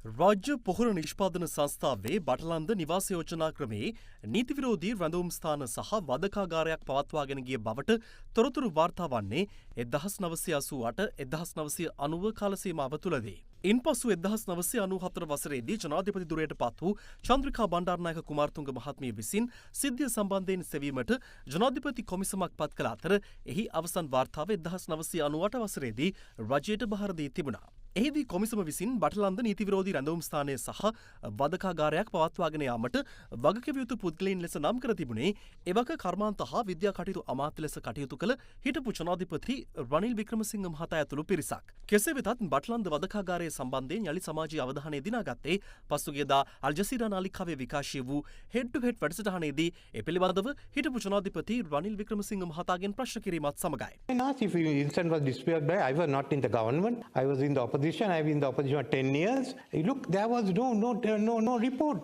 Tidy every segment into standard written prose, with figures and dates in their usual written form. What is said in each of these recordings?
රාජ්‍ය පොහොර නිෂ්පාදන සංස්ථාවේ බටලන්ද නිවාස යෝජනා ක්‍රමේ නීති විරෝධී රැඳවුම් ස්ථාන සහ වධකාගාරයක් පවත්වාගෙන ගිය බවට තොරතුරු වාර්තා වන්නේ 1988 1990 කාල සීමාව තුළදී. ඉන්පසු 1994 වසරේදී ජනාධිපති ධුරයට පත් වූ චන්ද්‍රිකා බණ්ඩාරනායක කුමාරතුංග මහත්මිය විසින් සිද්ධිය සම්බන්ධයෙන් සෙවීමට ජනාධිපති කොමිසමක් පත් කළ අතර එහි අවසන් වාර්තාව 1998 වසරේදී රජයට බහර දී තිබුණා. එහිදී කොමිසම විසින් බටලන්ද නීති විරෝධී රැඳවුම් ස්ථානය සහ වධකාගාරයක් පවත්වාගෙන යාමට වගකිව යුතු පුද්ගලයන් ලෙස නම් කර තිබුණේ එවක කර්මාන්ත හා විද්‍යා කටයුතු අමාත්‍ය ලෙස කටයුතු කළ හිටපු ජනාධිපති රනිල් වික්‍රමසිංහ මහතා ඇතුළු පිරිසක්. කෙසේ වෙතත් බටලන්ද වධකාගාරය සම්බන්ධයෙන් යළි සමාජයේ අවධානය දිනාගත්තේ පසුගියදා අල් ජසීරා නාලිකාවේ විකාශය වූ හෙඩ් ටු හෙඩ් වැඩසටහනේදී ඒ පිළිබඳව හිටපු ජනාධිපති රනිල් වික්‍රමසිංහ මහතාගෙන් ප්‍රශ්න කිරීමත් සමගයි. If the incident was disputed by, I was not in the government, I was in the opposition, I was in the opposition for 10 years. Look, there was no report.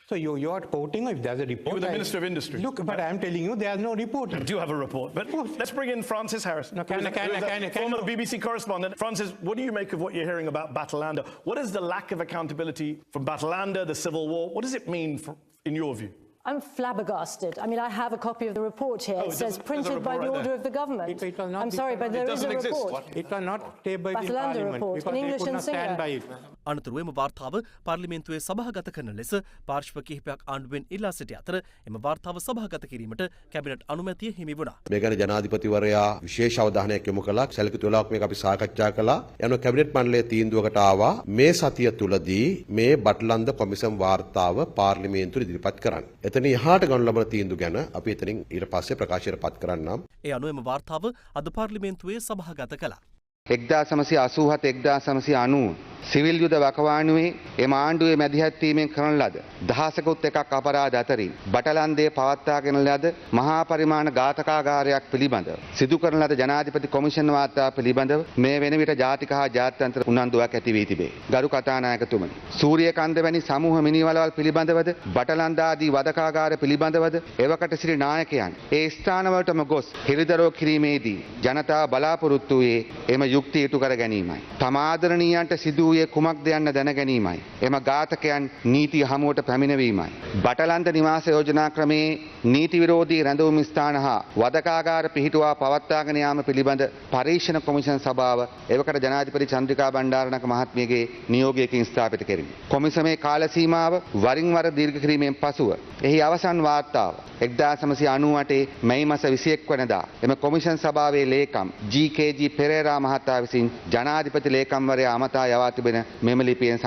So you are quoting if there's a report. You were the Minister of Industry. Look, but I am telling you there's no report. You do have a report. But let's bring in Francis Harrison. No, former BBC correspondent. Francis, what do you make of what you're hearing about Battleander? What is the lack of accountability from Battleander, the civil war? What does it mean in your view? I'm flabbergasted. I mean, I have a copy of the report here. It says printed by the order of the government. I'm sorry, but there is a report. It was not tabled in Battleander Parliament report, because in they English could and not stand by Sinhala. it. අනතුරුව එම වාර්තාව පාර්ලිමේන්තුවේ සභාගත කරන ලෙස පාර්ශ්ව කිහිපයක් ආණ්ඩුවෙන් ඉල්ලා සිටි අතර එම වාර්තාව සභාගත කිරීමට කැබිනට් අනුමැතිය හිමි වුණා. මේ ගැන ජනාධිපතිවරයා විශේෂ අවධානයක් යොමු කළා. සැලකිය යුතු මේක අපි සාකච්ඡා කළා. යන කැබිනට් මණ්ඩලයේ තීන්දුවකට ආවා මේ සතිය තුලදී මේ බටලන්ද කොමිසම් වාර්තාව පාර්ලිමේන්තුවට ඉදිරිපත් කරන්න. එතන එහාට ගනු ලබන තීන්දුව ගැන අපි එතනින් ඊට පස්සේ ප්‍රකාශයට පත් කරන්නම්. ඒ අනුව එම වාර්තාව අද පාර්ලිමේන්තුවේ සභාගත කළා. 1987 1990 සිවිල් යුද වකවානුවේ එම ආණ්ඩුවේ මැදිහත් වීමෙන් කරන ලද දහසකුත් එකක් අපරාධ අතරින් බටලන්දේ පවත්වාගෙන ලද මහා පරිමාණ ඝාතකාගාරයක් පිළිබඳව සිදු කරන ලද ජනාධිපති කොමිෂන් වාර්තාව පිළිබඳව මේ වෙන විට ජාතික හා ජාත්‍යන්තර උනන්දුවක් ඇති වී තිබේ. ගරු කතානායකතුමනි, සූරියකන්ද වැනි සමූහ මිනිවලවල් පිළිබඳවද බටලන්ද ආදී වධකාගාර පිළිබඳවද එවකට සිටි නායකයන් ඒ ස්ථානවලටම ගොස් හිරිදරව් කිරීමේදී ජනතාව බලාපොරොත්තු වූයේ එම යුක්තිය ඉටු කර ගැනීමයි. තම ආදරණීයන්ට සිදු වූයේ කුමක්ද යන්න දැන ගැනීමයි. එම ඝාතකයන් නීතිය හමුවට පැමිණවීමයි. බටලන්ද නිවාස යෝජනා ක්‍රමේ නීති විරෝධී රැඳවුම් ස්ථාන හා වධකාගාර පිහිටුවා පවත්වාගෙන යාම පිළිබඳ පරීක්ෂණ කොමිෂන් සභාව එවකට ජනාධිපති චන්ද්‍රිකා බණ්ඩාරනායක මහත්මියගේ නියෝගයකින් ස්ථාපිත කෙරිණි. කොමිසමේ කාල සීමාව වරින් වර දීර්ඝ කිරීමෙන් පසුව එහි අවසන් වාර්තාව 1998 මැයි මාස 21 වෙනිදා එම කොමිෂන් සභාවේ ලේකම් ජී.කේ.ජී. පෙරේරා මහතා විසින් ජනාධිපති ලේකම්වරයා අමතා යවා තිබෙන මෙම ලිපියෙන්